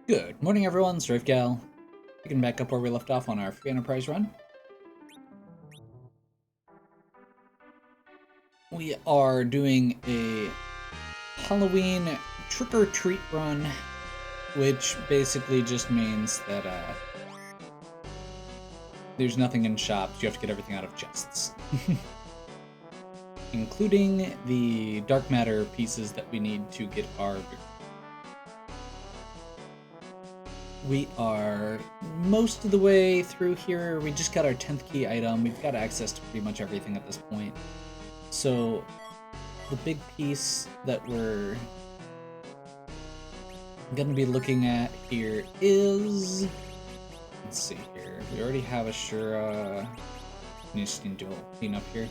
Good morning, everyone. It's Gal. Picking back up where we left off on our free enterprise run. We are doing a Halloween trick-or-treat run, which basically just means that there's nothing in shops. You have to get everything out of chests. Including the dark matter pieces that we need to get our... We are most of the way through here. We just got our 10th key item. We've got access to pretty much everything at this point. So the big piece that we're going to be looking at here is... Let's see here. We already have Ashura. We just need to do a cleanup here.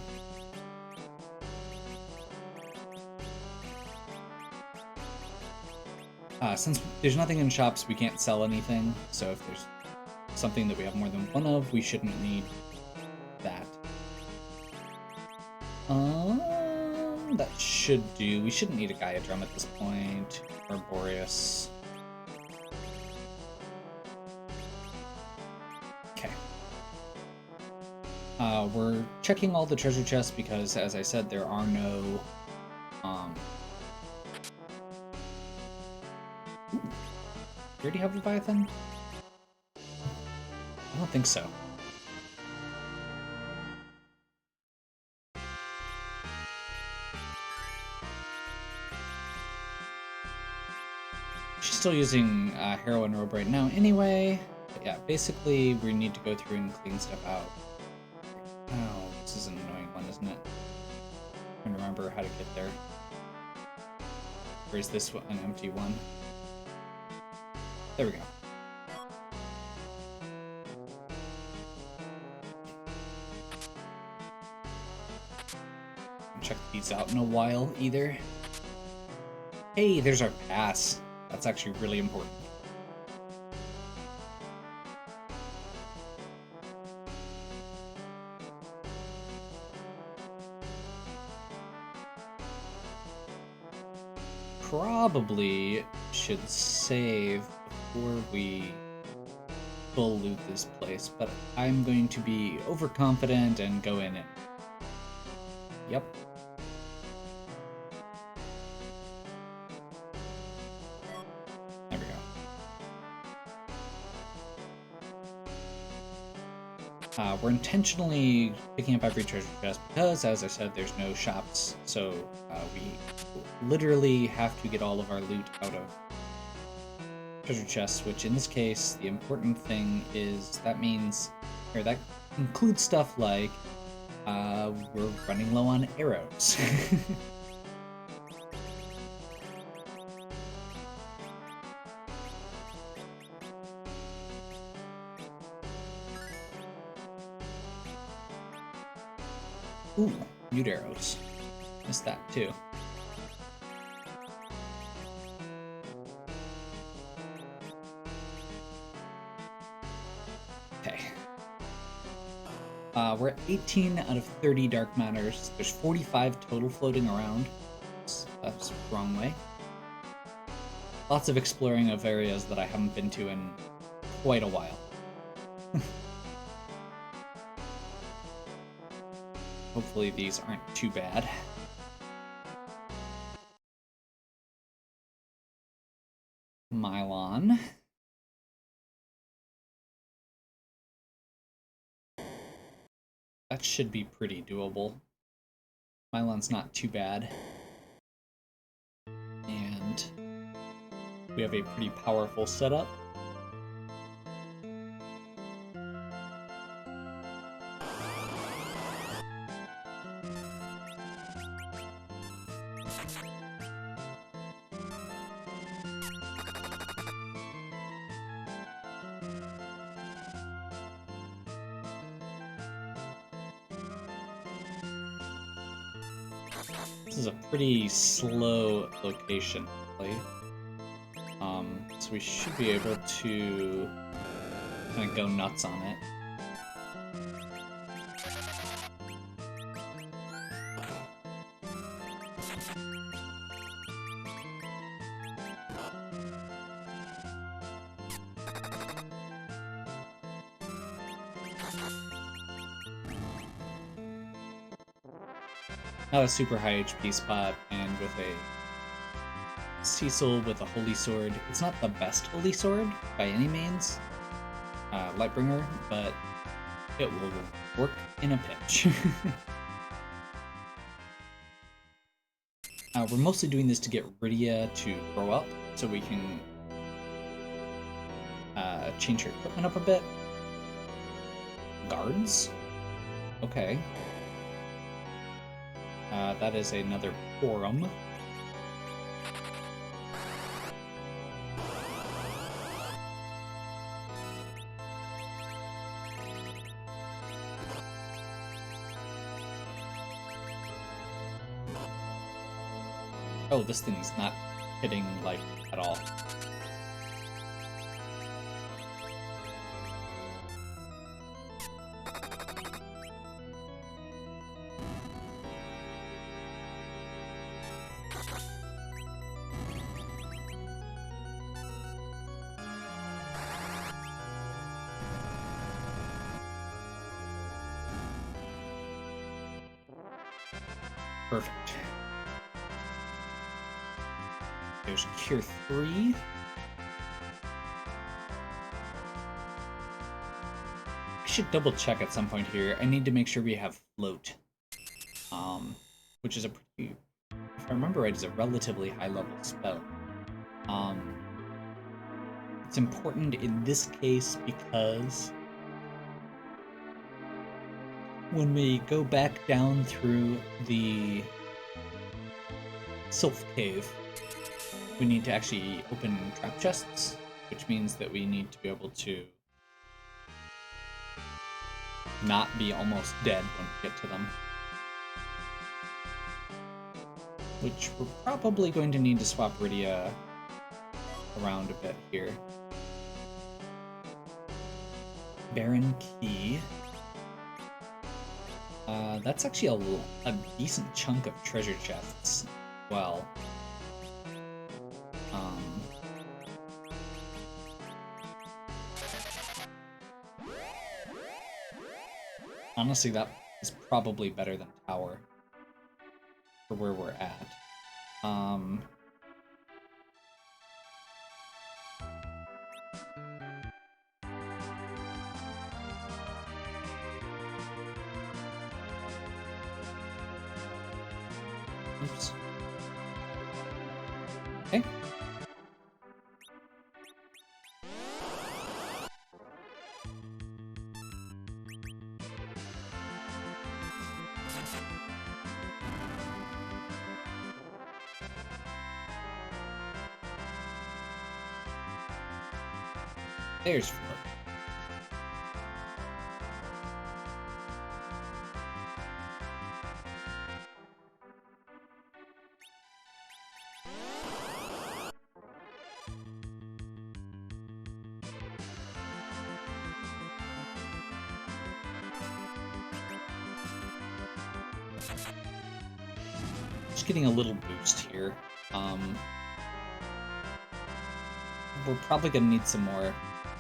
Since there's nothing in shops, we can't sell anything, so if there's something that we have more than one of, we shouldn't need that. That should do. We shouldn't need a Gaia drum at this point, or Boreas. Okay. We're checking all the treasure chests because, as I said, there are no, You already have Leviathan? I don't think so. She's still using Heroine Robe right now anyway. But yeah, basically we need to go through and clean stuff out. Oh, this is an annoying one, isn't it? I'm trying to remember how to get there. Or is this an empty one? There we go. Haven't checked these out in a while either. Hey, there's our pass. That's actually really important. Probably should save before we full loot this place, but I'm going to be overconfident and go in it. Yep. There we go. We're intentionally picking up every treasure chest because, as I said, there's no shops, so we literally have to get all of our loot out of treasure chests, which in this case, the important thing is that means, or that includes stuff like, we're running low on arrows. Ooh, mute arrows. Missed that too. Okay. We're at 18 out of 30 dark matters. There's 45 total floating around. That's the wrong way. Lots of exploring of areas that I haven't been to in quite a while. Hopefully these aren't too bad. Mylon. That should be pretty doable. Mylon's not too bad. And we have a pretty powerful setup. This is a pretty slow location, really. So we should be able to kind of go nuts on it. not a super high HP spot, and with a Cecil with a Holy Sword. It's not the best Holy Sword by any means, Lightbringer, but it will work in a pinch. We're mostly doing this to get Rydia to grow up, so we can change her equipment up a bit. Guards? Okay. That is another forum. Oh, this thing's not hitting, like, at all. Perfect. There's Cure 3. I should double check at some point here. I need to make sure we have Float. Which is a pretty, if I remember right, is a relatively high level spell. It's important in this case because when we go back down through the Sylph Cave, we need to actually open trap chests, which means that we need to be able to not be almost dead when we get to them. Which we're probably going to need to swap Rydia around a bit here. Baron Key. That's actually a decent chunk of treasure chests as well. Honestly, that is probably better than Tower for where we're at. Oops. Okay. There's Float. Just getting a little boost here. We're probably gonna need some more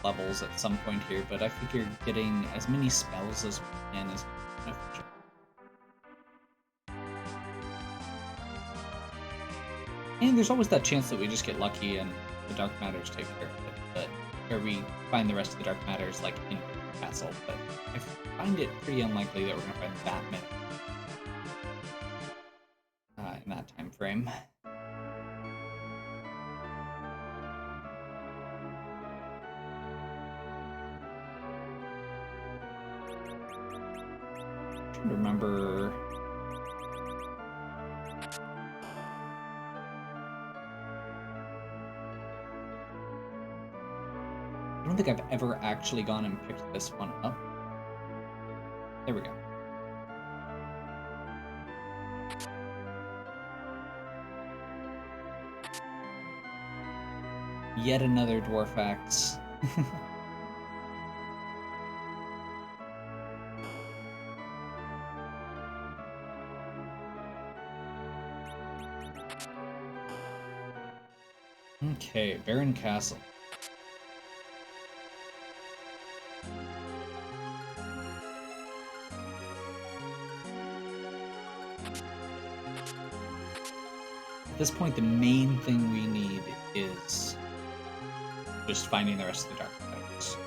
levels at some point here, but I figure getting as many spells as we can is beneficial. And there's always that chance that we just get lucky and the Dark Matters take care of it, or we find the rest of the Dark Matters like in the castle, but I find it pretty unlikely that we're gonna find that many in that time frame. Remember, I don't think I've ever actually gone and picked this one up. There we go. Yet another Dwarf Axe. Okay, Baron Castle. At this point, the main thing we need is just finding the rest of the Dark Items.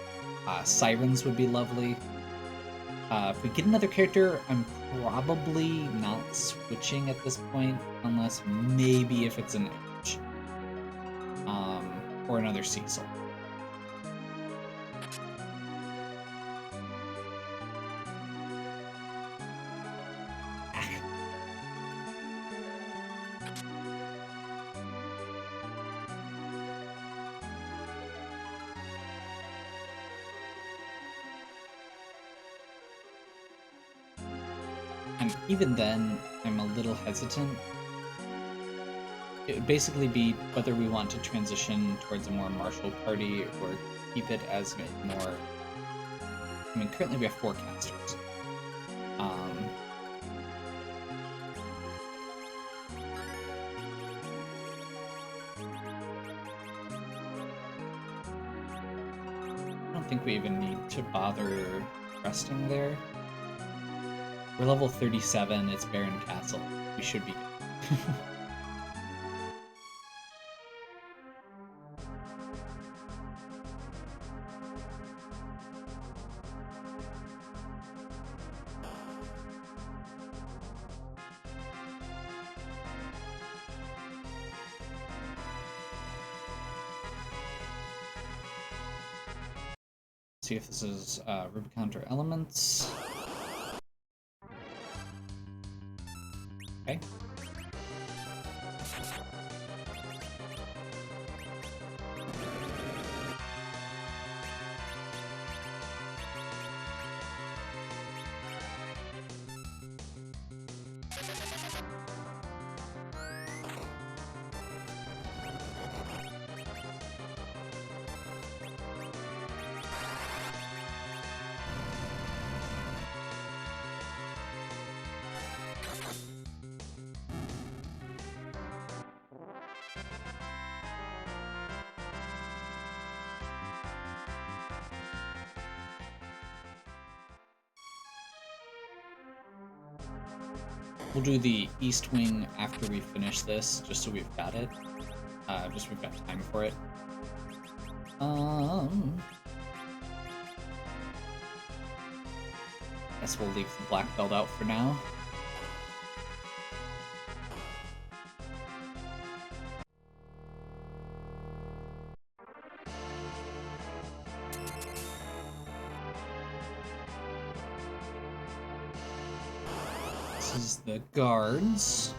Sirens would be lovely. If we get another character, I'm probably not switching at this point, unless maybe if it's an Edge. Or another Cecil. And even then, I'm a little hesitant. It would basically be whether we want to transition towards a more martial party or keep it as a more... I mean, currently we have 4 casters. I don't think we even need to bother resting there. We're level 37, it's Baron Castle. We should be good. See if this is Rubicon or Elements. Okay. We'll do the East Wing after we finish this, just so we've got it. Just we've got time for it. Guess we'll leave the black belt out for now. This is the guards.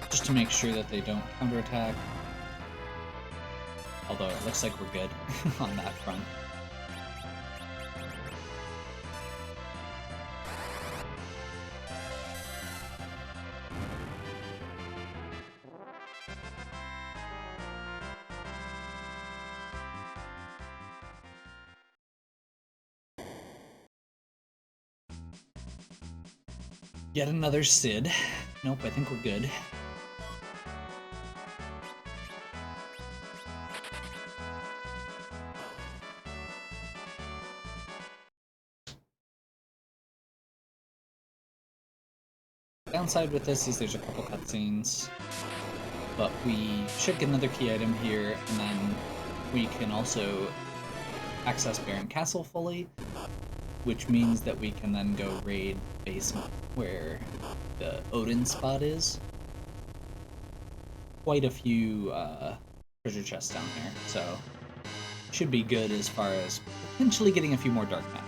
Just to make sure that they don't counterattack. Although it looks like we're good on that front. Yet another Sid. Nope, I think we're good. Downside with this is there's a couple cutscenes, but we should get another key item here, and then we can also access Baron Castle fully, which means that we can then go raid basement where the Odin spot is. Quite a few treasure chests down there, so should be good as far as potentially getting a few more dark matter.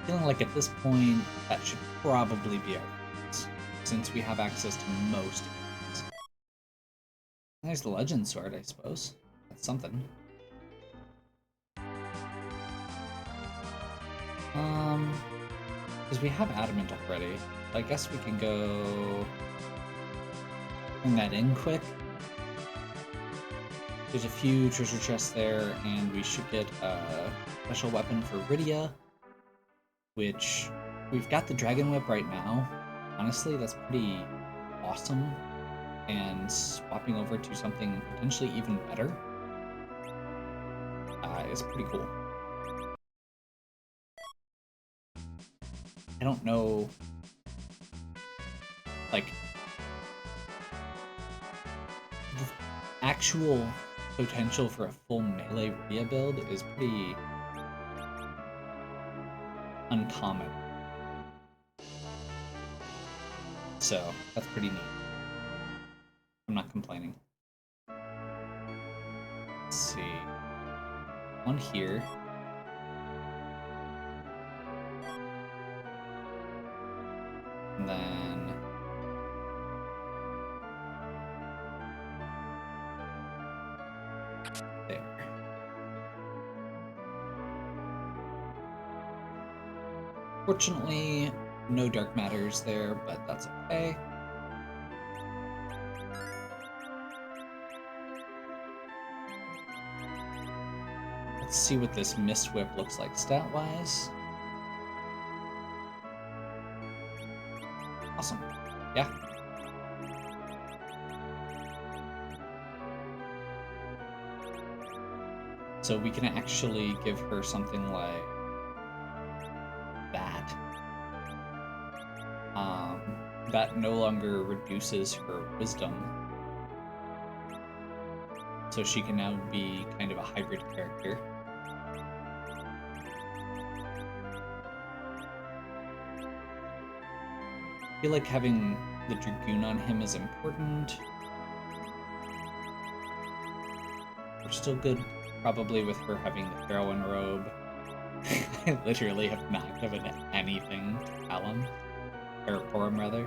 Feeling like at this point that should probably be our focus, since we have access to most of these. There's the legend sword, I suppose. That's something. Because we have adamant already. I guess we can go bring that in quick. There's a few treasure chests there, and we should get a special weapon for Rydia. which we've got the Dragon Whip right now. Honestly, that's pretty awesome. And swapping over to something potentially even better is pretty cool. I don't know, like, the actual potential for a full melee Rhea build is pretty uncommon. So that's pretty neat. I'm not complaining. Let's see. One here. And then there. Fortunately, no dark matters there, but that's okay. Let's see what this Mist Whip looks like stat-wise. Awesome. Yeah. So we can actually give her something like that. That no longer reduces her wisdom. So she can now be kind of a hybrid character. I feel like having the Dragoon on him is important. We're still good, probably, with her having the Heroine robe. I literally have not given anything to Callum. Or Porum, rather.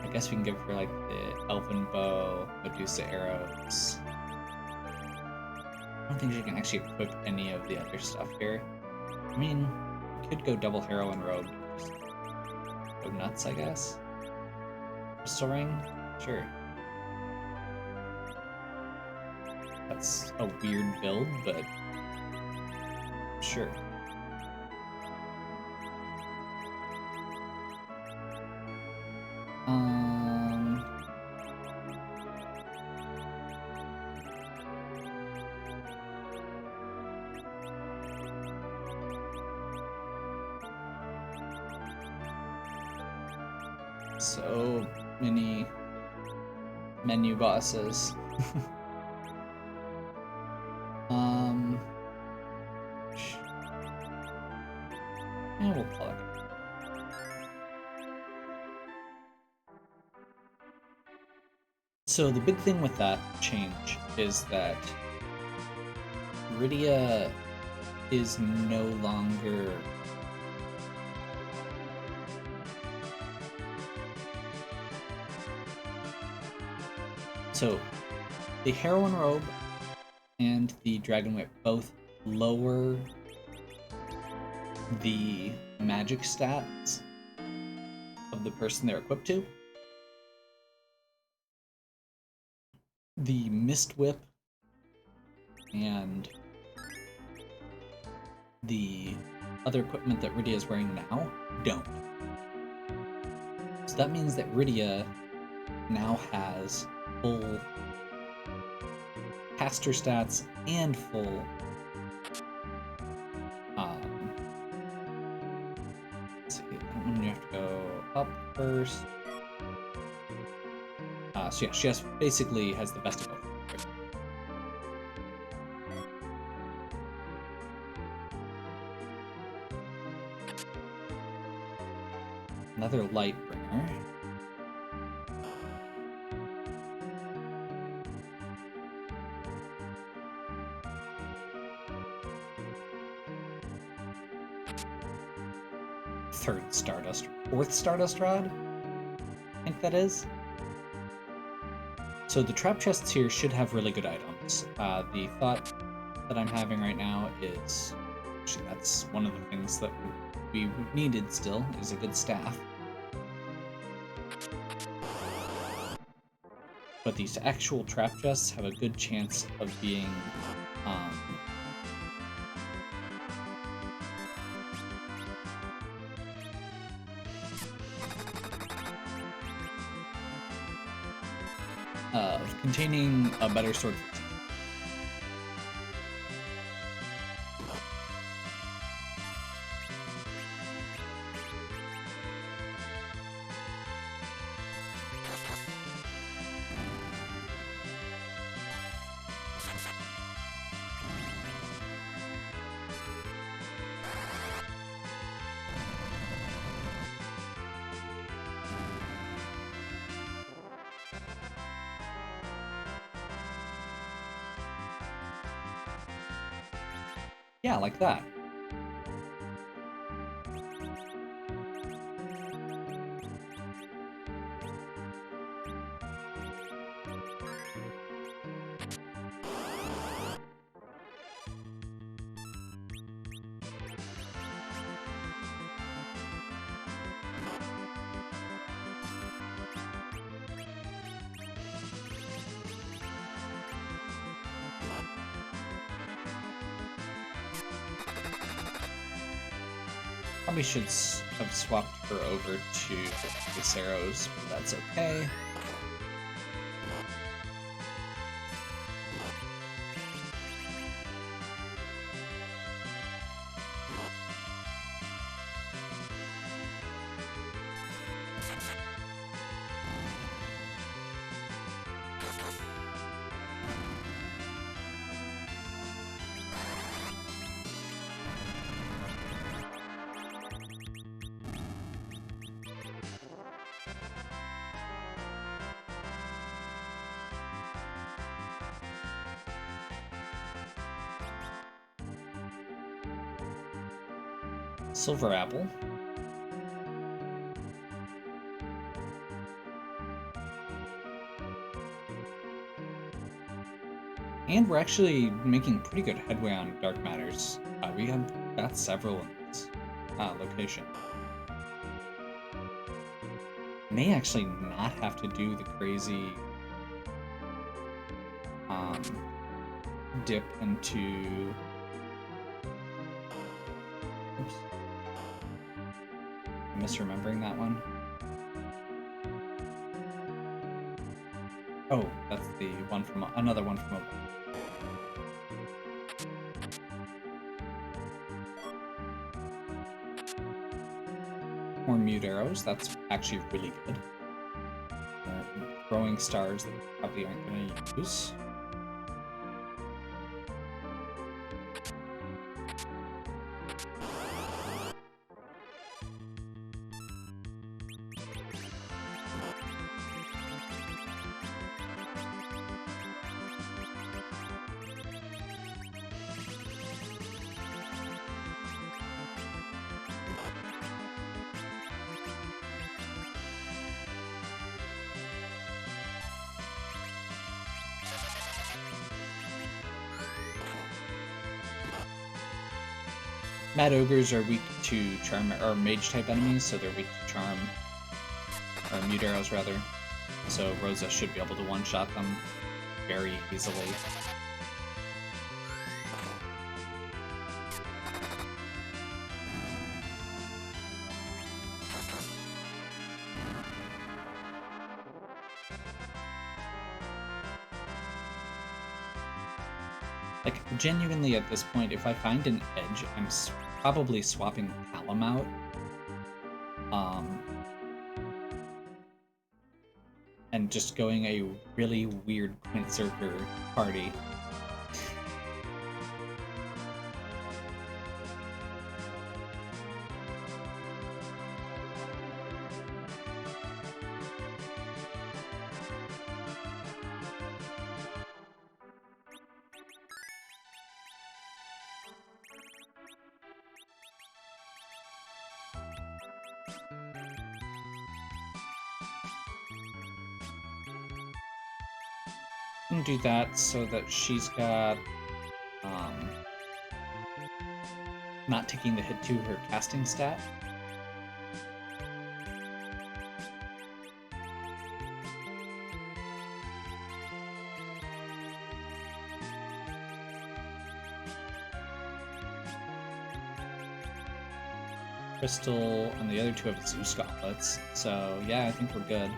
I guess we can give her, like, the Elven Bow, Medusa arrows. I don't think she can actually equip any of the other stuff here. I mean, we could go double Heroine robe. Just go nuts, I guess. Soaring? Sure. That's a weird build, but sure. So many menu bosses. Yeah, we'll call it. So the big thing with that change is that Rydia is no longer so the Heroine robe and the Dragon Whip both lower the magic stats of the person they're equipped to. The Mist Whip and the other equipment that Rydia is wearing now don't. So that means that Rydia now has full caster stats and full let's see, I'm gonna have to go up first. So yeah, she basically has the best of both. Another Lightbringer. Fourth Stardust Rod? I think that is. So the trap chests here should have really good items. The thought that I'm having right now is, actually that's one of the things that we needed still, is a good staff. But these actual trap chests have a good chance of being of containing a better sword. Yeah, like that. Probably should have swapped her over to Ice Arrows, but that's okay. Silver Apple. And we're actually making pretty good headway on Dark Matters. We have got several in this location. May actually not have to do the crazy dip into... Oops. I'm misremembering that one. Oh, that's the one from another one from a... More mute arrows, that's actually really good. Throwing stars that we probably aren't going to use. Mad Ogres are weak to Charm, or Mage type enemies, so they're weak to Charm, or Mute Arrows rather. So Rosa should be able to one-shot them very easily. Like, genuinely at this point, if I find an edge, I'm probably swapping Callum out. And just going a really weird Quintzerker party. And do that so that she's got not taking the hit to her casting stat. Crystal and the other two have Zeus gauntlets, so yeah, I think we're good.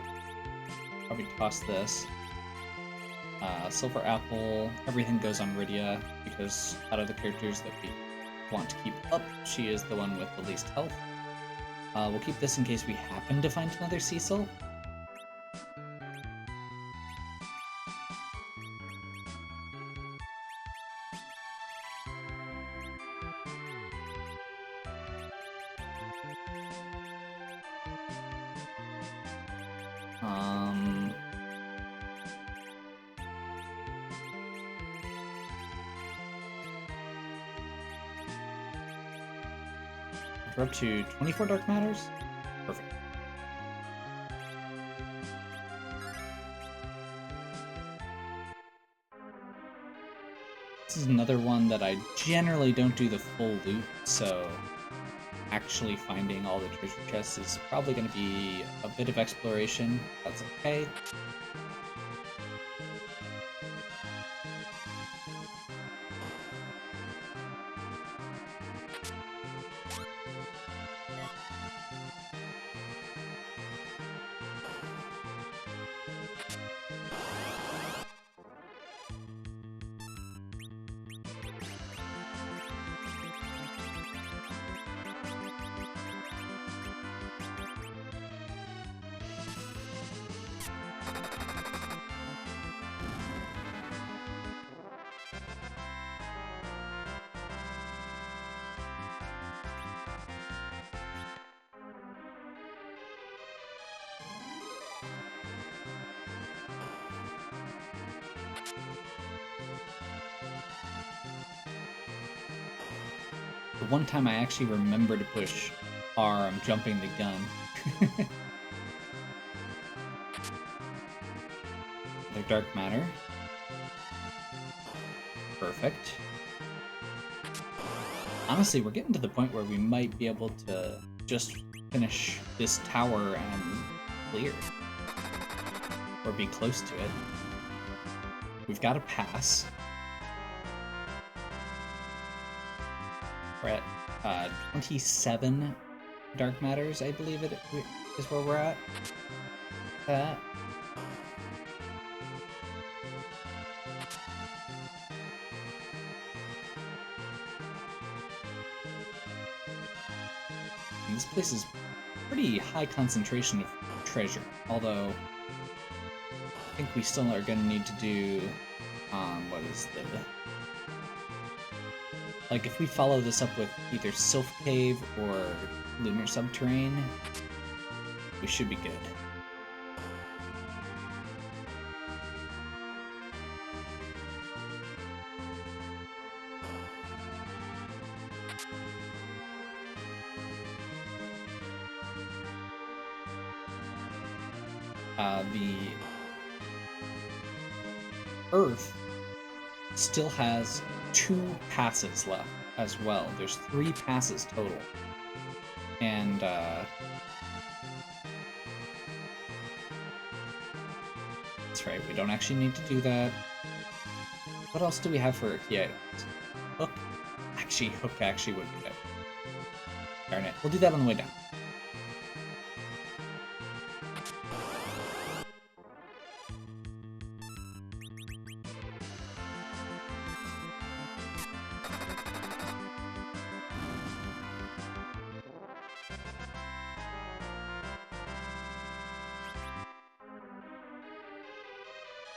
Probably toss this. Silver Apple, everything goes on Rydia, because out of the characters that we want to keep up, she is the one with the least health. We'll keep this in case we happen to find another Cecil. We're up to 24 Dark Matters? Perfect. This is another one that I generally don't do the full loot, so actually finding all the treasure chests is probably going to be a bit of exploration. That's okay. The one time I actually remember to push R, I'm jumping the gun. The Dark Matter. Perfect. Honestly, we're getting to the point where we might be able to just finish this tower and clear. Or be close to it. We've got a pass. We're at 27 Dark Matters, I believe it is where we're at. And this place is pretty high concentration of treasure, although I think we still are going to need to do, what is the... Like, if we follow this up with either Sylph Cave or Lunar Subterrane, we should be good. The Earth still has 2 passes left as well. There's 3 passes total. And that's right, we don't actually need to do that. What else do we have for key items? Hook? Hook actually would be good. Darn it. We'll do that on the way down.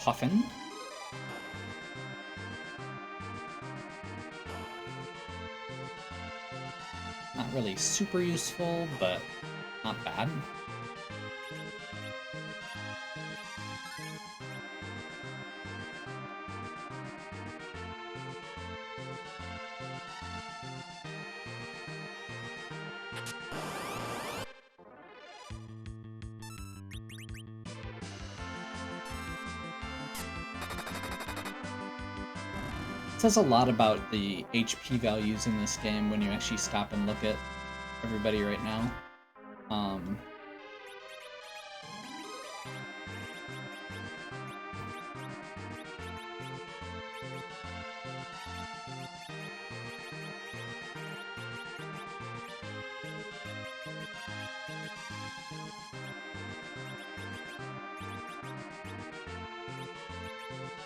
Puffin. Not really super useful, but not bad. It says a lot about the HP values in this game when you actually stop and look at everybody right now.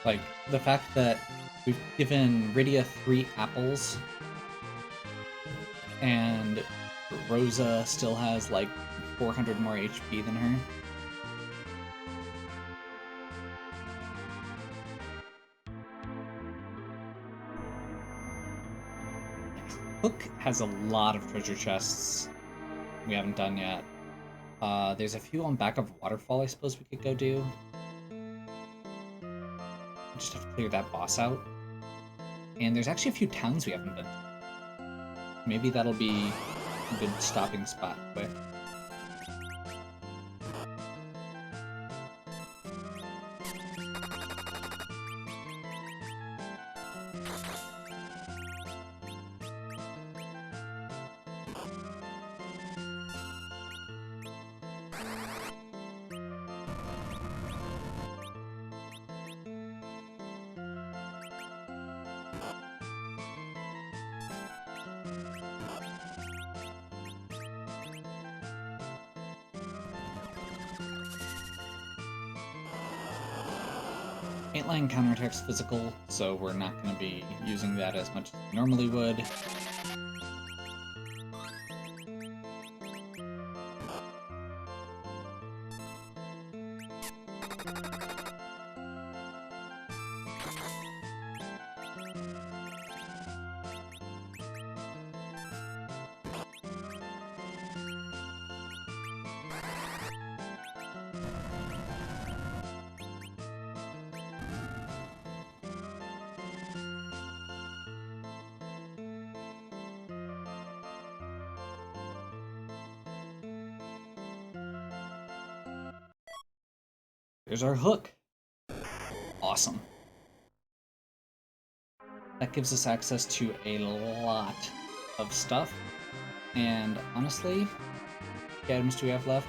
Like, the fact that we've given Rydia 3 apples, and Rosa still has, like, 400 more HP than her. Hook has a lot of treasure chests we haven't done yet. There's a few on back of Waterfall I suppose we could go do. Just have to clear that boss out. And there's actually a few towns we haven't been to. Maybe that'll be a good stopping spot quick. Paintline counterattacks physical, so we're not going to be using that as much as we normally would. There's our hook. Awesome. That gives us access to a lot of stuff. And honestly, what items do we have left?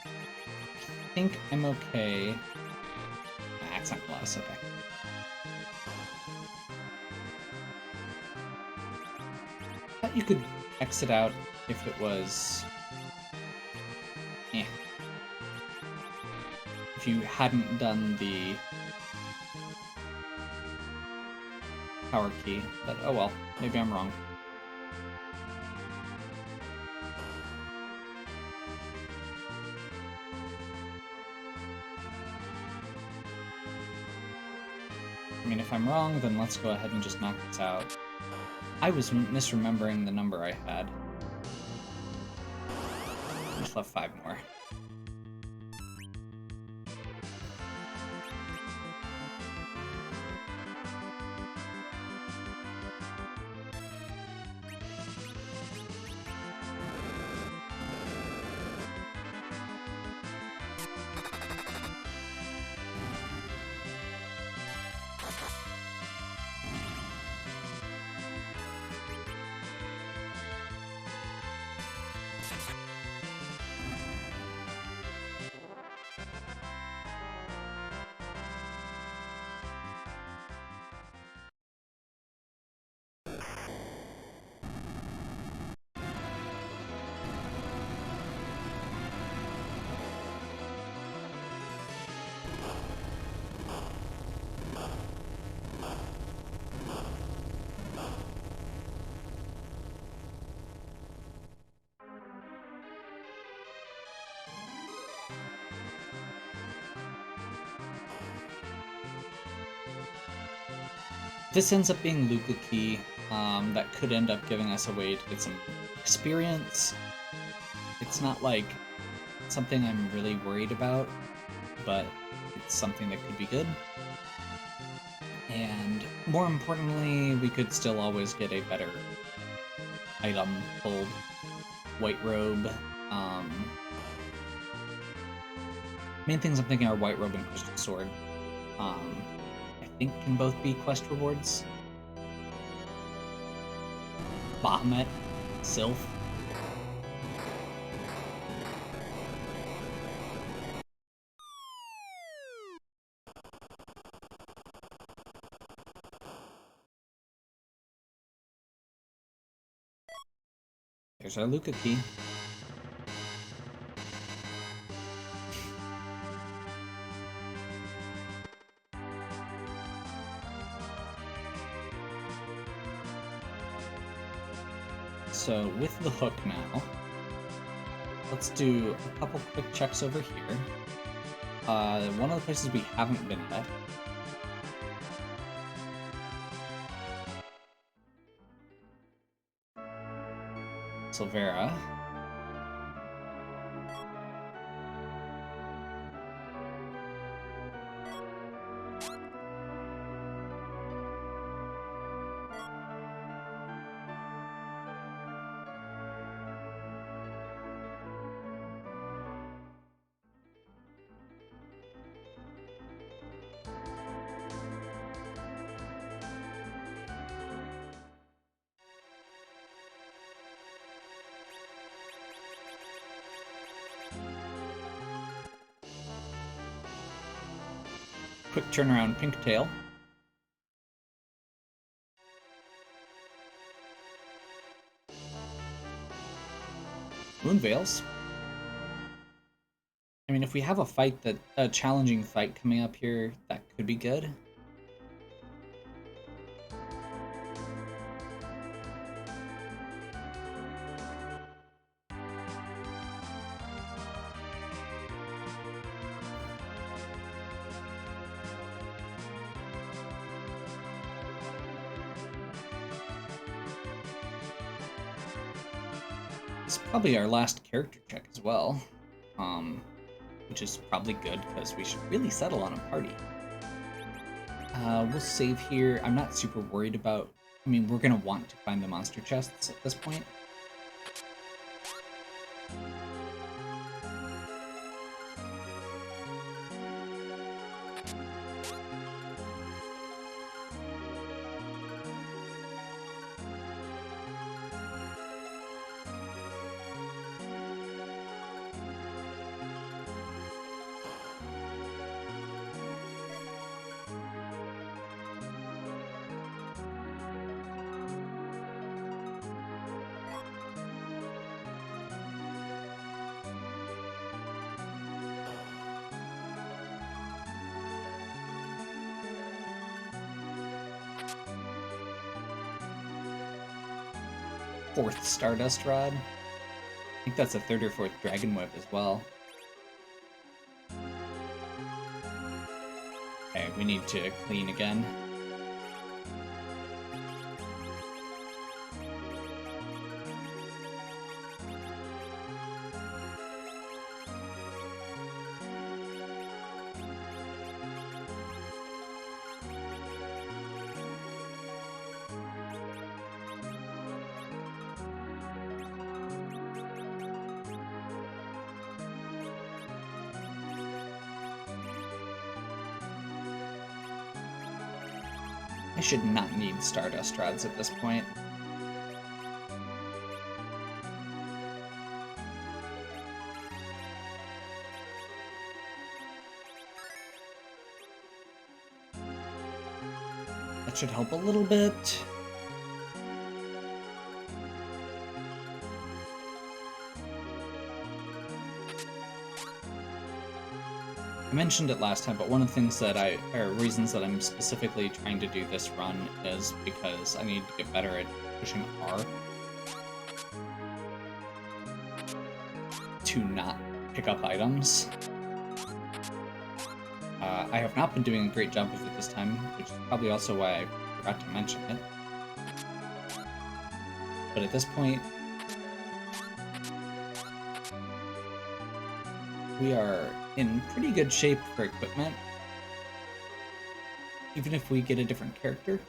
I think I'm okay. It's not gonna last, okay. I thought you could exit out if it was... If you hadn't done the power key, but oh well, maybe I'm wrong. I mean, if I'm wrong, then let's go ahead and just knock this out. I was misremembering the number I had. I just left 5 more. This ends up being Luca Key. That could end up giving us a way to get some experience. It's not like something I'm really worried about, but it's something that could be good. And more importantly, we could still always get a better item pulled. White Robe. Main things I'm thinking are White Robe and Crystal Sword. I think can both be quest rewards. Bahamut, Sylph. There's our Luca key. So with the hook now, let's do a couple quick checks over here. One of the places we haven't been yet. Silvera. Quick turnaround, Pinktail. Moonveils. I mean, if we have a challenging fight coming up here, that could be good. It's probably our last character check as well, which is probably good because we should really settle on a party. We'll save here. I'm not super worried about... I mean, we're going to want to find the monster chests at this point. Fourth Stardust Rod. I think that's a third or fourth Dragon Whip as well. Okay, we need to clean again. I should not need Stardust Rods at this point. That should help a little bit. I mentioned it last time, but one of the things that reasons that I'm specifically trying to do this run is because I need to get better at pushing R to not pick up items. I have not been doing a great job of it this time, which is probably also why I forgot to mention it. But at this point, we are in pretty good shape for equipment, even if we get a different character.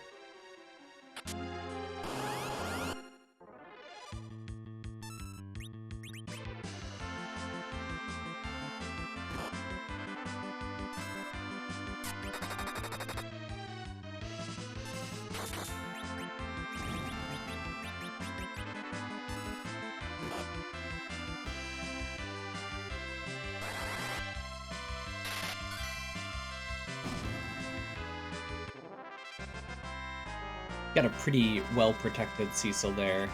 Got a pretty well-protected Cecil there.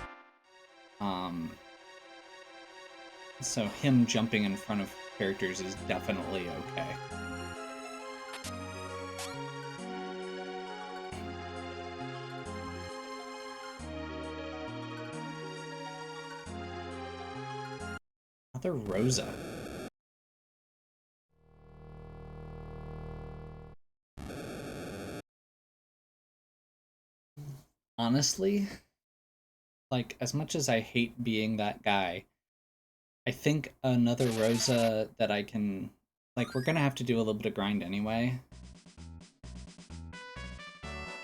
So him jumping in front of characters is definitely okay. Another Rosa. Honestly, like, as much as I hate being that guy, I think another Rosa that I can... Like, we're gonna have to do a little bit of grind anyway.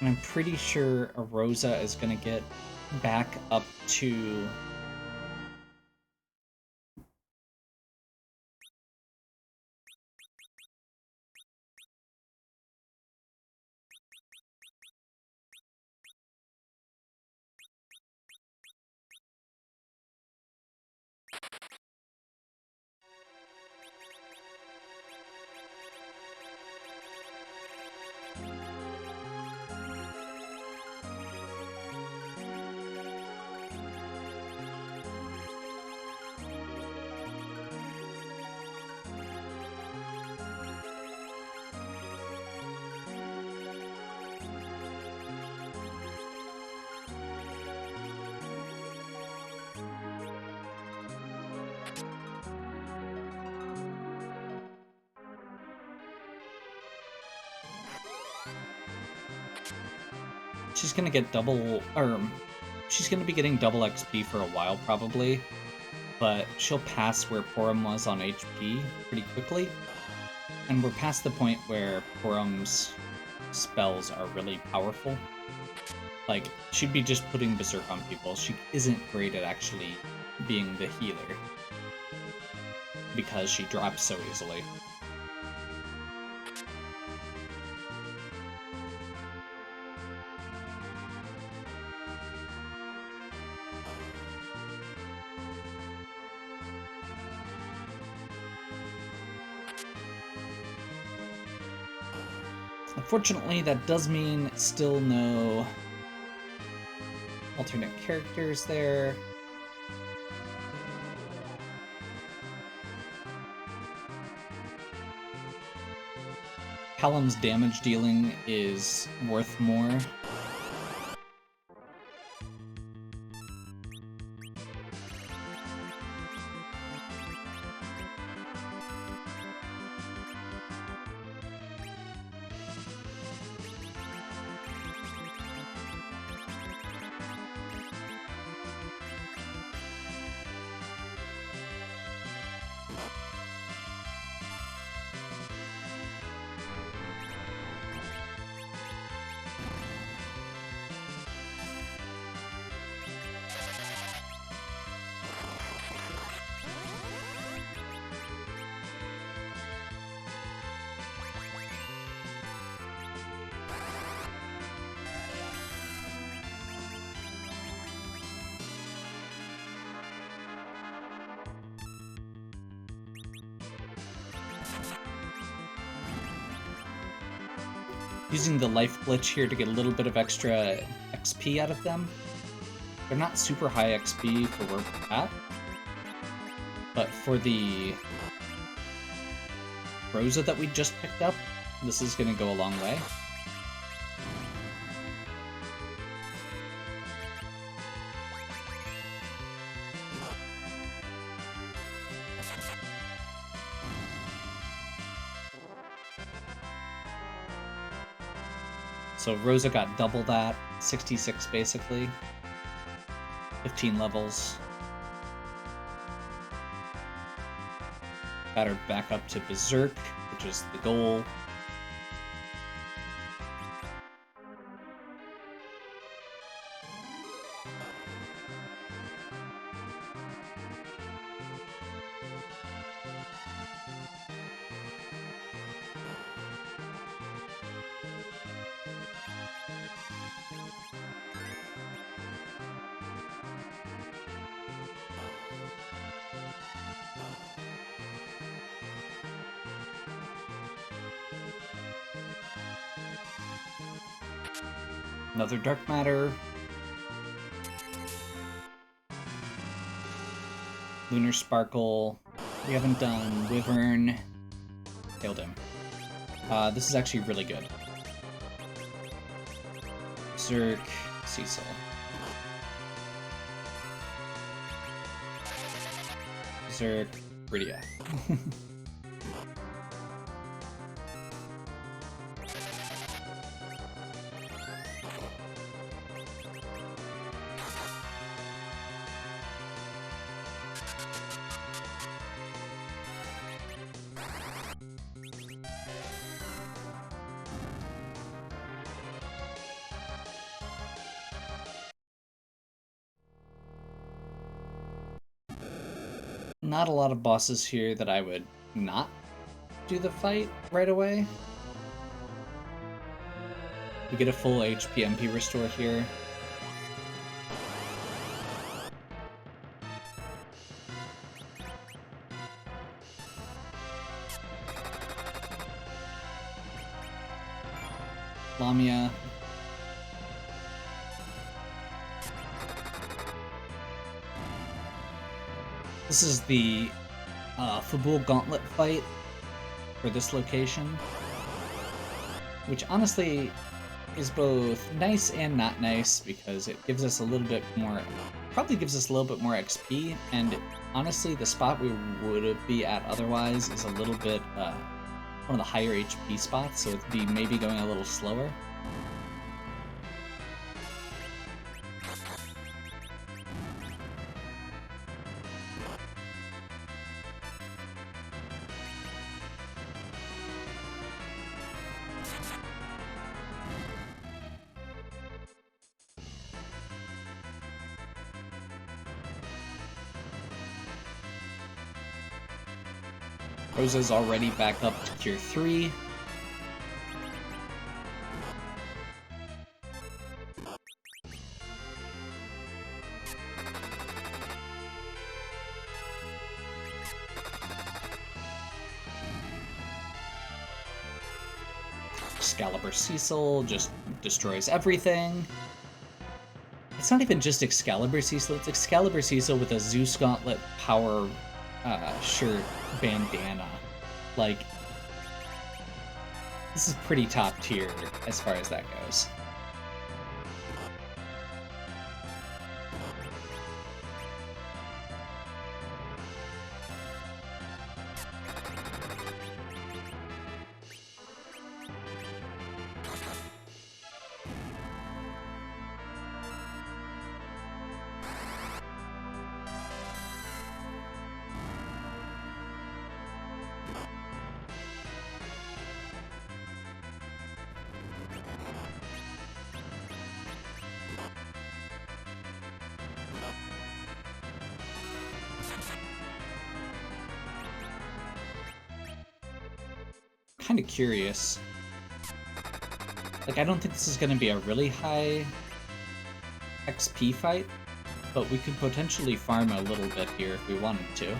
And I'm pretty sure a Rosa is gonna get back up to... She's gonna get double... or... She's gonna be getting double XP for a while, probably. But she'll pass where Porum was on HP pretty quickly. And we're past the point where Porum's spells are really powerful. Like, she'd be just putting Berserk on people. She isn't great at actually being the healer. Because she drops so easily. Unfortunately, that does mean still no alternate characters there. Callum's damage dealing is worth more. Using the life glitch here to get a little bit of extra XP out of them. They're not super high XP for where we're at, but for the Rosa that we just picked up, this is going to go a long way. So Rosa got double that, 66 basically, 15 levels. Got her back up to Berserk, which is the goal. Another Dark Matter. Lunar Sparkle. We haven't done Wyvern. Killed him. This is actually really good. Berserk, Cecil. Berserk, Pretty yeah. Not a lot of bosses here that I would not do the fight right away. We get a full HP MP restore here. Lamia. This is the Fabul Gauntlet fight for this location, which honestly is both nice and not nice because it gives us a little bit more, probably gives us a little bit more XP, and honestly the spot we would be at otherwise is a little bit one of the higher HP spots, so it'd be maybe going a little slower. Rosa's already back up to tier 3. Excalibur Cecil just destroys everything. It's not even just Excalibur Cecil, it's Excalibur Cecil with a Zeus Gauntlet power shirt bandana. Like, this is pretty top tier as far as that goes. Kind of curious. Like, I don't think this is going to be a really high XP fight, but we could potentially farm a little bit here if we wanted to.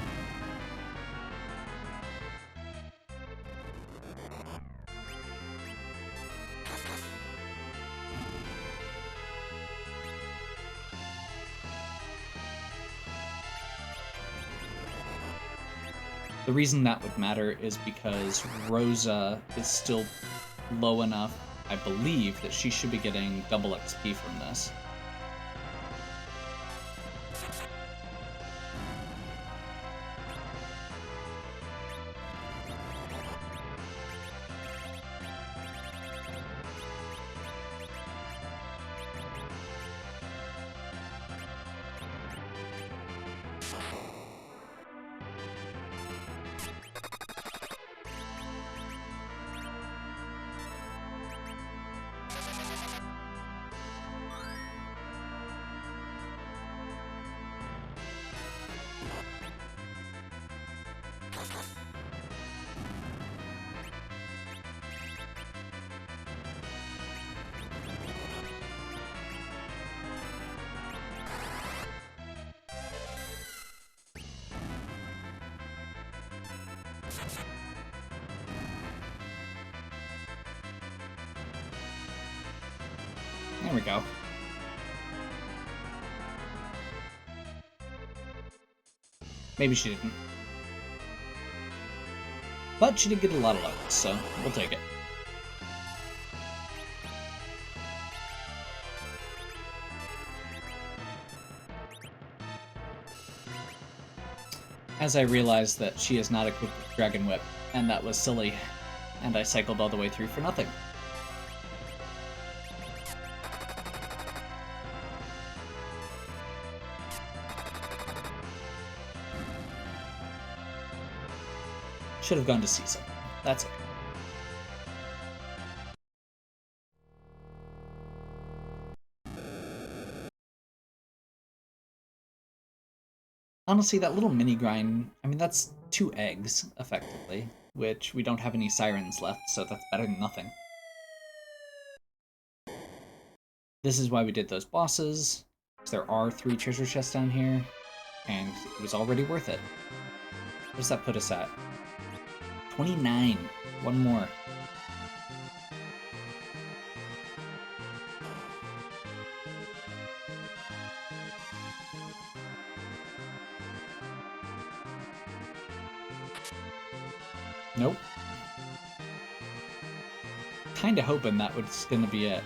The reason that would matter is because Rosa is still low enough, I believe, that she should be getting double XP from this. There we go. Maybe she didn't. But she did get a lot of levels, so we'll take it. as I realized that she is not equipped with Dragon Whip, and that was silly, and I cycled all the way through for nothing. Should have gone to see something. That's okay. Honestly, that little mini grind, I mean, that's 2 eggs, effectively, which we don't have any sirens left, so that's better than nothing. This is why we did those bosses, because there are 3 treasure chests down here, and it was already worth it. What does that put us at? 29. One more. Nope. Kinda hoping that was gonna be it.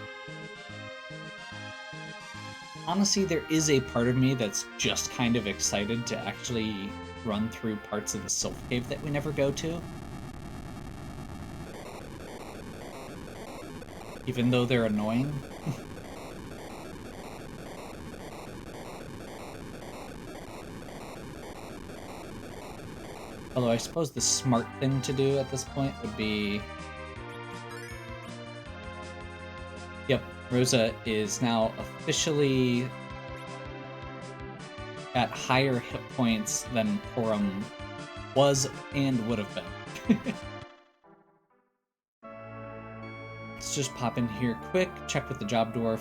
Honestly, there is a part of me that's just kind of excited to actually run through parts of the Sylph Cave that we never go to. Even though they're annoying. Although I suppose the smart thing to do at this point would be... Yep, Rosa is now officially at higher hit points than Porum was and would have been. Let's just pop in here quick, check with the job dwarf.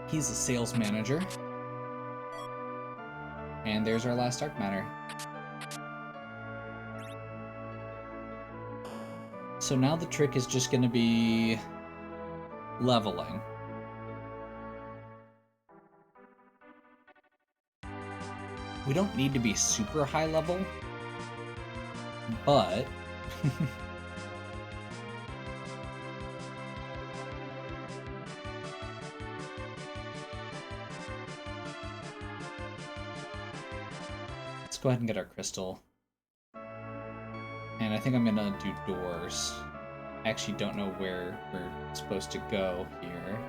He's a sales manager. And there's our last dark matter. So now the trick is just going to be leveling. We don't need to be super high level, but let's go ahead and get our crystal. And I think I'm gonna do doors. I actually don't know where we're supposed to go here.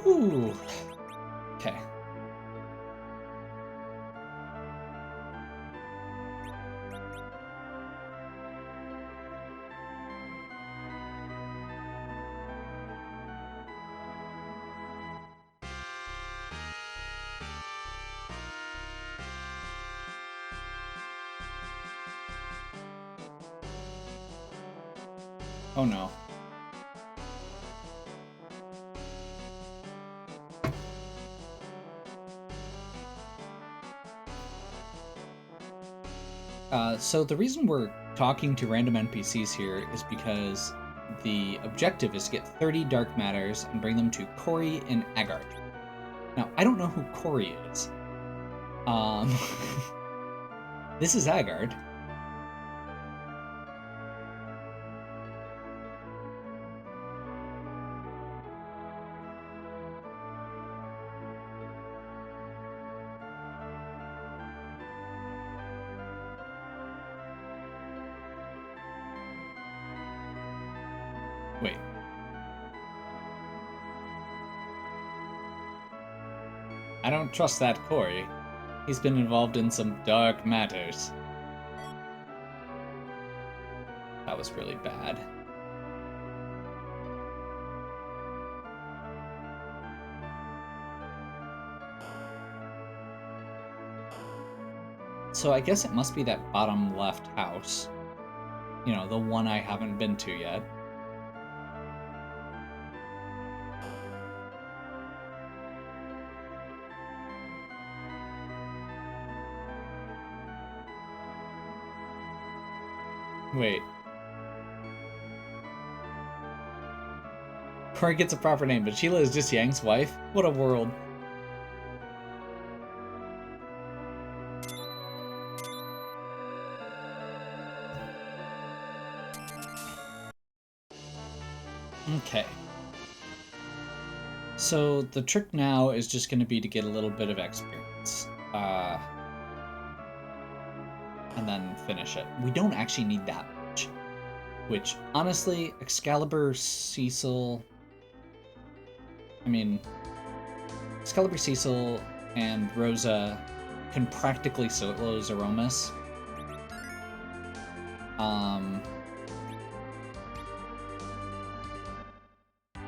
Ooh. Okay. Oh no. So the reason we're talking to random NPCs here is because the objective is to get 30 dark matters and bring them to Corey and Agard. Now, I don't know who Corey is. This is Agard. Wait. I don't trust that Corey. He's been involved in some dark matters. that was really bad. So I guess it must be that bottom left house. You know, the one I haven't been to yet. Wait. Corey gets a proper name, but Sheila is just Yang's wife? What a world. Okay. So the trick now is just going to be to get a little bit of experience. And then finish it. We don't actually need that much. Which, honestly, Excalibur, Cecil... I mean, Excalibur, Cecil, and Rosa can practically solo Zeromus.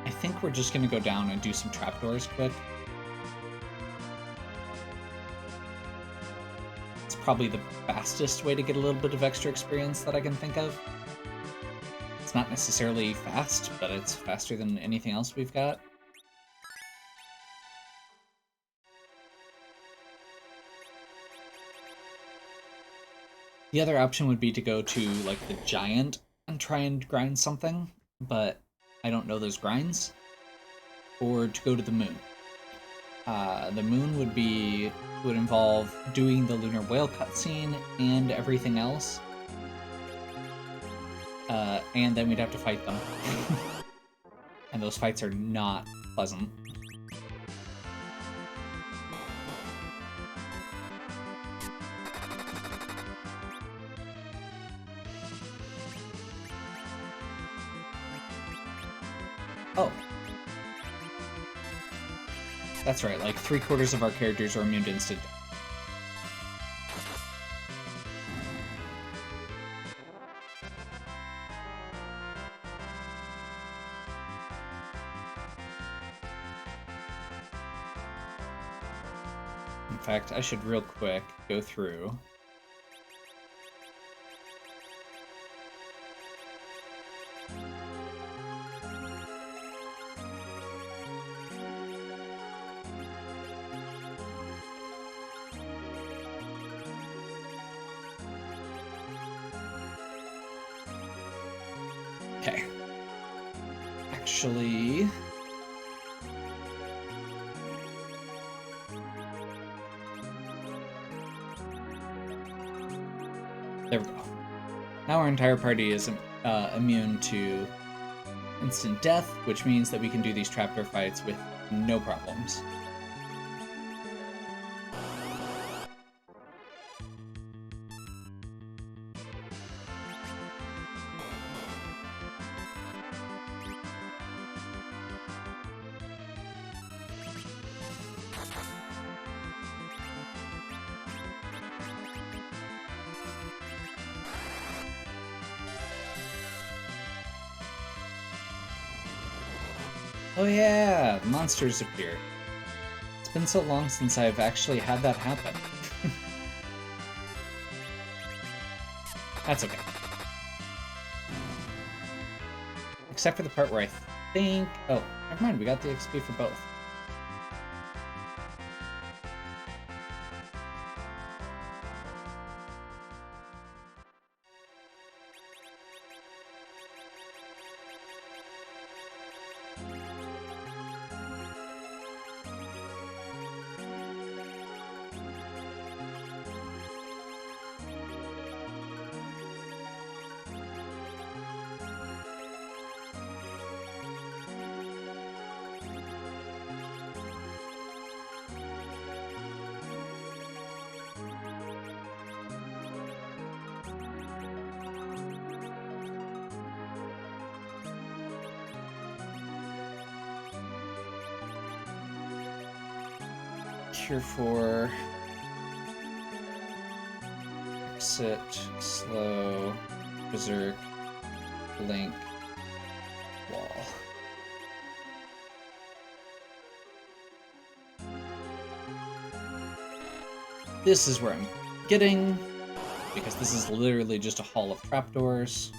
I think we're just going to go down and do some trapdoors quick. It's probably the fastest way to get a little bit of extra experience that I can think of. It's not necessarily fast, but it's faster than anything else we've got. The other option would be to go to, like, the giant and try and grind something, but I don't know those grinds. Or to go to the moon. The moon would involve doing the lunar whale cutscene and everything else. And then we'd have to fight them. And those fights are not pleasant. Oh. That's right, like 3/4 of our characters are immune to instant death. In fact, I should real quick go through. Okay. Actually... There we go. Now our entire party is immune to instant death, which means that we can do these trapdoor fights with no problems. Oh yeah, the monsters appear. It's been so long since I've actually had that happen. That's okay. Except for the part where I think... Oh, never mind, we got the XP for both. Cure for exit, slow, berserk, Link wall. This is where I'm getting, because this is literally just a hall of trapdoors.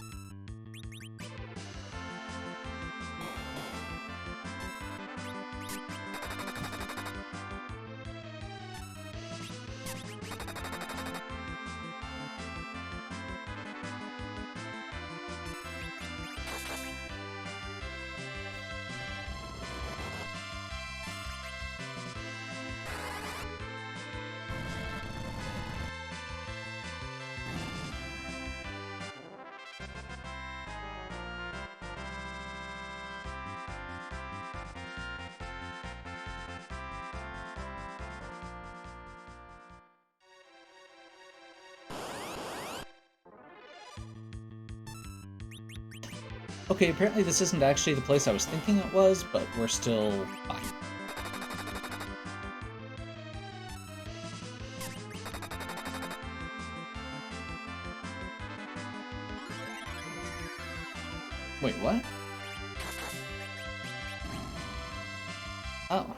Okay, apparently this isn't actually the place I was thinking it was, but we're still fine. Wait, what? Oh.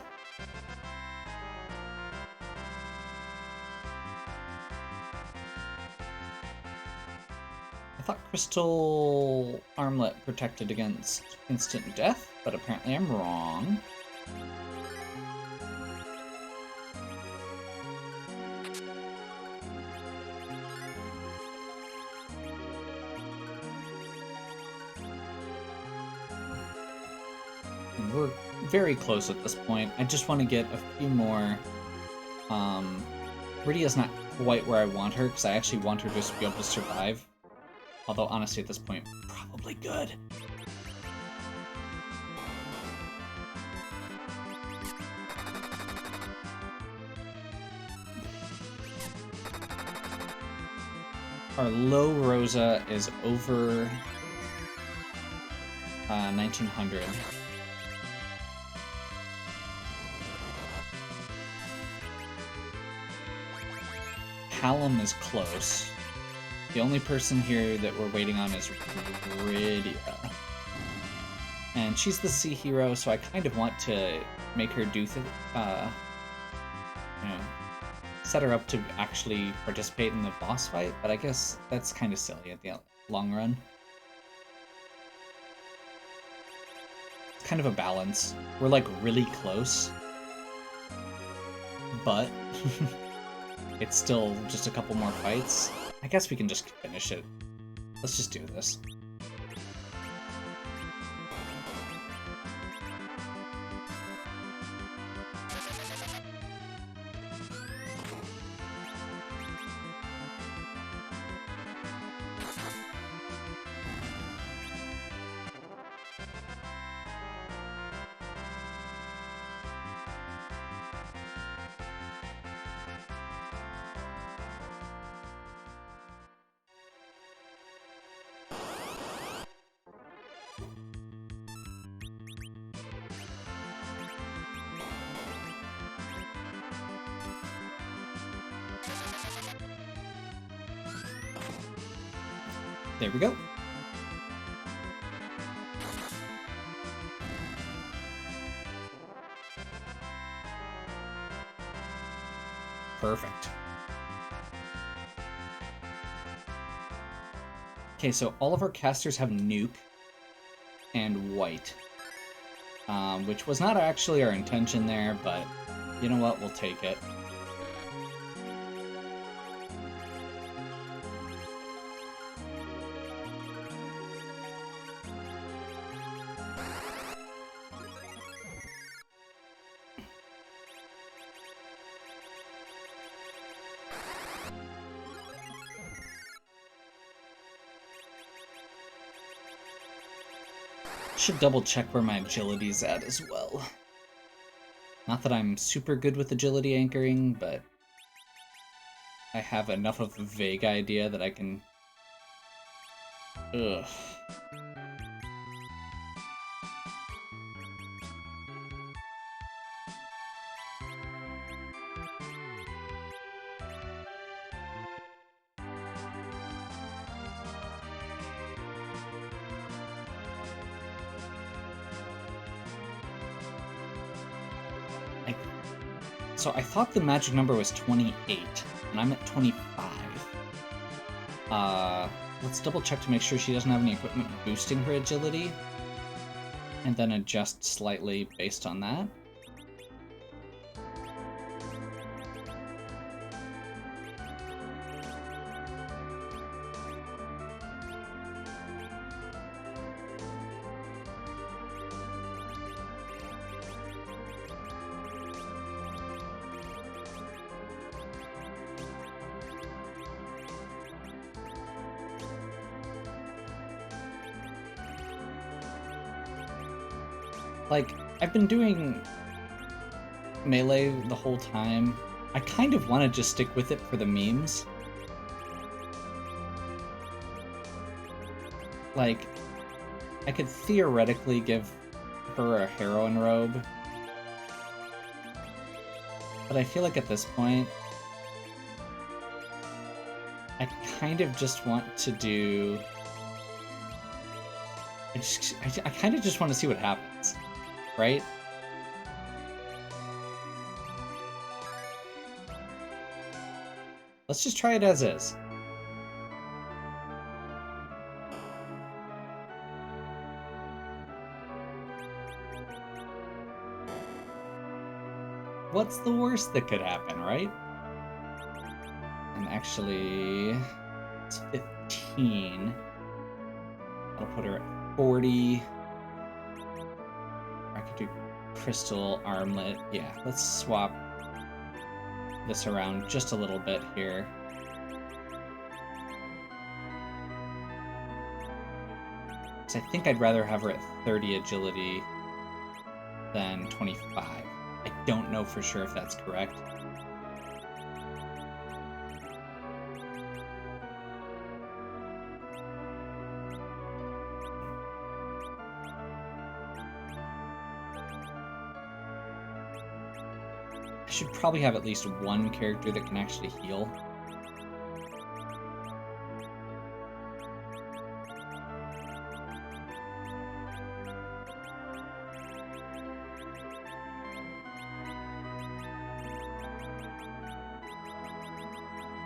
I thought Crystal Armlet protected against instant death, but apparently I'm wrong. And we're very close at this point. I just want to get a few more. Rydia's not quite where I want her, because I actually want her just to be able to survive. Although, honestly, at this point, probably good. Our low Rosa is over 1900. Hallam is close. The only person here that we're waiting on is Rydia. And she's the sea hero, so I kind of want to make her do set her up to actually participate in the boss fight, but I guess that's kind of silly at the long run. It's kind of a balance. We're like really close, but it's still just a couple more fights. I guess we can just finish it. Let's just do this. There we go. Perfect. Okay, so all of our casters have Nuke and White, which was not actually our intention there, but you know what, we'll take it. Should double check where my agility's at as well. Not that I'm super good with agility anchoring, but I have enough of a vague idea that I can... Ugh. So I thought the magic number was 28, and I'm at 25. Let's double check to make sure she doesn't have any equipment boosting her agility, and then adjust slightly based on that. Like, I've been doing melee the whole time. I kind of want to just stick with it for the memes. Like, I could theoretically give her a heroine robe, but I feel like at this point, I kind of just want to do... I kind of just want to see what happens, right? Let's just try it as is. What's the worst that could happen, right? And actually, it's 15. I'll put her at 40. I could do crystal armlet. Yeah, let's swap this around just a little bit here. So I think I'd rather have her at 30 agility than 25. I don't know for sure if that's correct. I should probably have at least one character that can actually heal.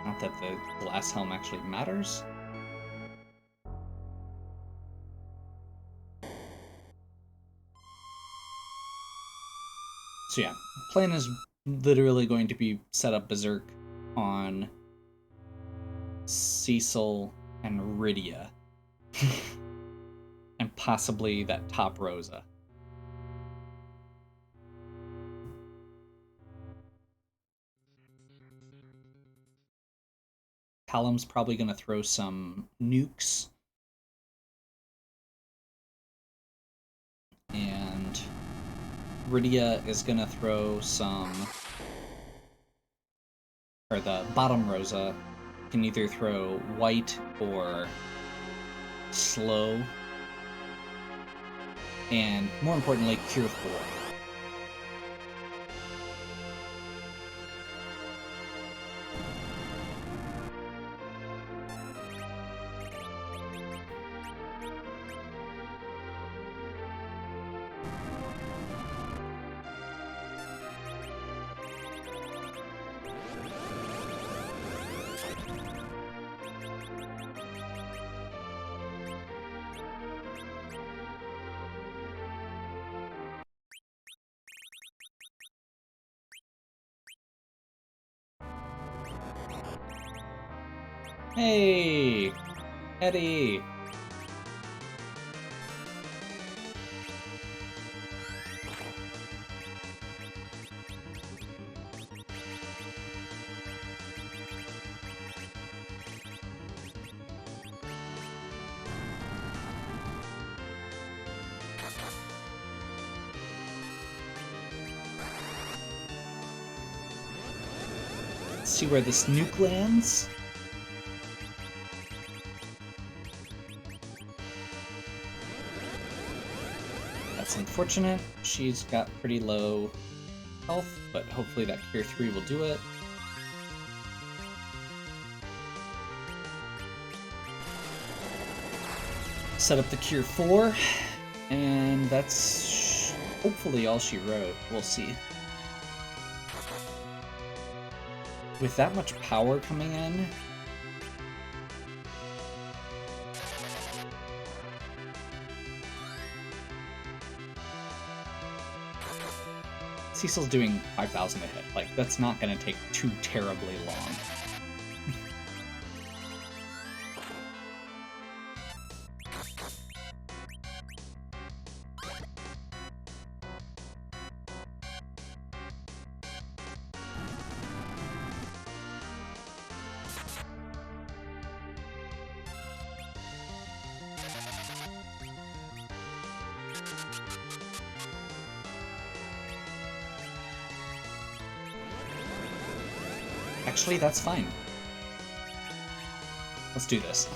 Not that the glass helm actually matters. So yeah, plan is literally going to be set up Berserk on Cecil and Rydia. And possibly that top Rosa. Callum's probably going to throw some nukes. And Rydia is going to throw some... Or the bottom Rosa can either throw white or slow. And more importantly, Cure 4. Hey, Eddie. Let's see where this nuke lands. Unfortunate. She's got pretty low health, but hopefully that Cure 3 will do it. Set up the Cure 4, and that's hopefully all she wrote. We'll see. with that much power coming in, Cecil's doing 5,000 a hit. Like, that's not going to take too terribly long. Actually, that's fine. Let's do this.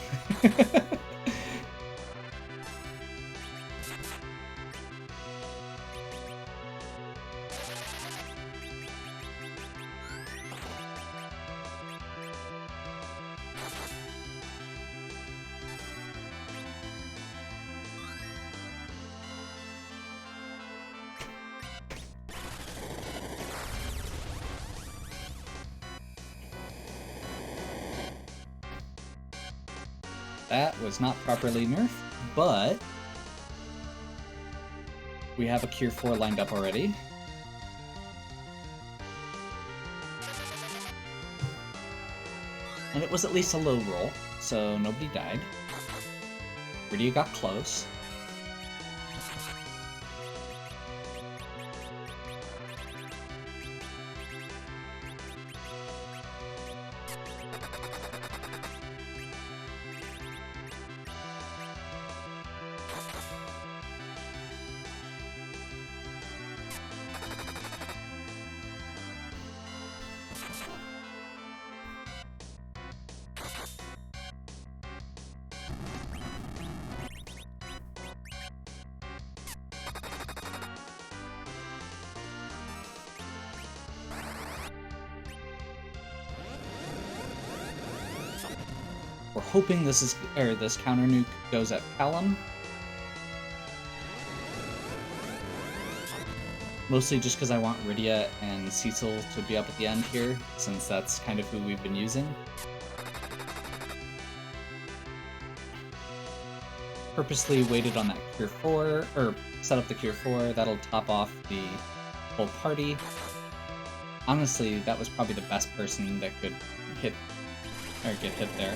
That was not properly nerfed, but we have a Cure 4 lined up already. And it was at least a low roll, so nobody died. Rydia got close. We're hoping this counter nuke goes at Callum. Mostly just because I want Rydia and Cecil to be up at the end here, since that's kind of who we've been using. Purposely waited on that Cure 4, or set up the Cure 4, that'll top off the whole party. Honestly, that was probably the best person that could hit, or get hit there.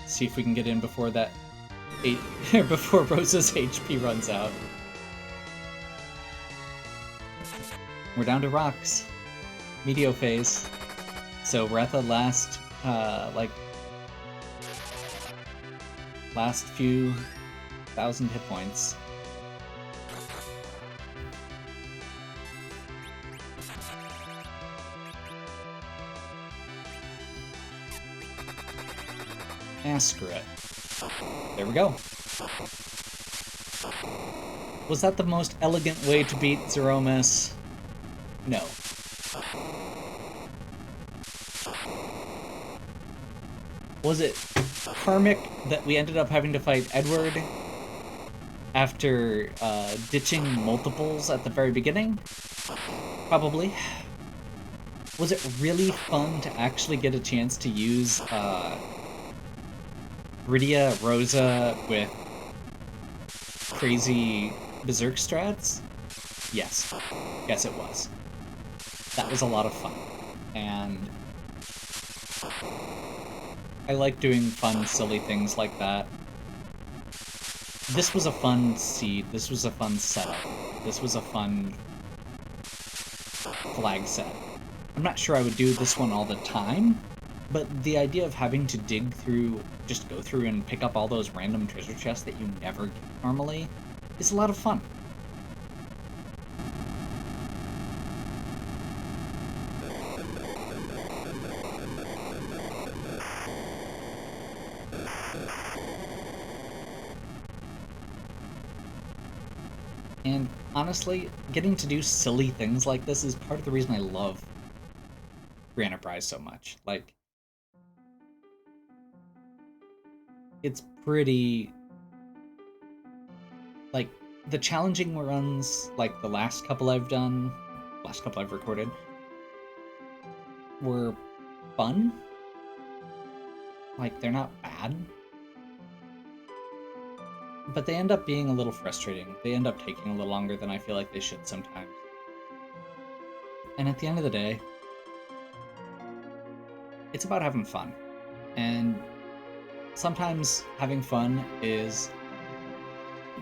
See if we can get in before that before Rosa's HP runs out. We're down to rocks. Meteo phase. So we're at the last last few thousand hit points. Ah, screw it. There we go. Was that the most elegant way to beat Zeromus? No. Was it karmic that we ended up having to fight Edward after ditching multiples at the very beginning? Probably. Was it really fun to actually get a chance to use Rydia, Rosa with crazy berserk strats? Yes. Yes, it was. That was a lot of fun. And I like doing fun, silly things like that. This was a fun seed. This was a fun setup. This was a fun flag set. I'm not sure I would do this one all the time, but the idea of having to dig through, just go through and pick up all those random treasure chests that you never get normally is a lot of fun. And honestly, getting to do silly things like this is part of the reason I love Free Enterprise so much. Like, it's pretty... Like, the challenging runs, like the last couple I've recorded, were fun. Like, they're not bad. But they end up being a little frustrating. They end up taking a little longer than I feel like they should sometimes. And at the end of the day, it's about having fun. And sometimes having fun is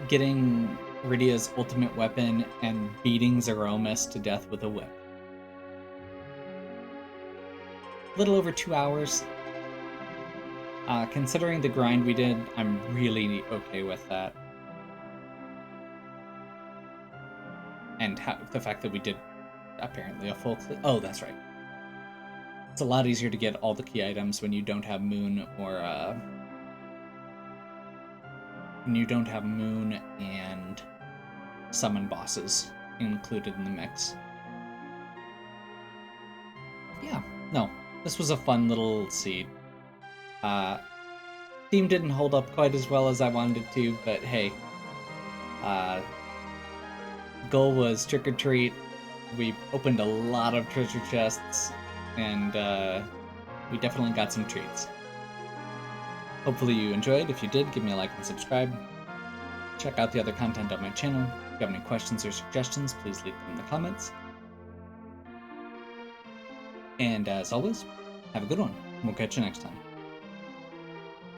getting Rydia's ultimate weapon and beating Zeromus to death with a whip. Little over 2 hours. Considering the grind we did, I'm really okay with that. And the fact that we did apparently a full clear. Oh, that's right. It's a lot easier to get all the key items when you don't have Moon or when you don't have Moon and summon bosses included in the mix. Yeah, no, this was a fun little seed. Theme didn't hold up quite as well as I wanted it to, but hey, goal was trick or treat. We opened a lot of treasure chests, and we definitely got some treats. Hopefully you enjoyed. If you did, give me a like and subscribe. Check out the other content on my channel. If you have any questions or suggestions, please leave them in the comments. And as always, have a good one. We'll catch you next time.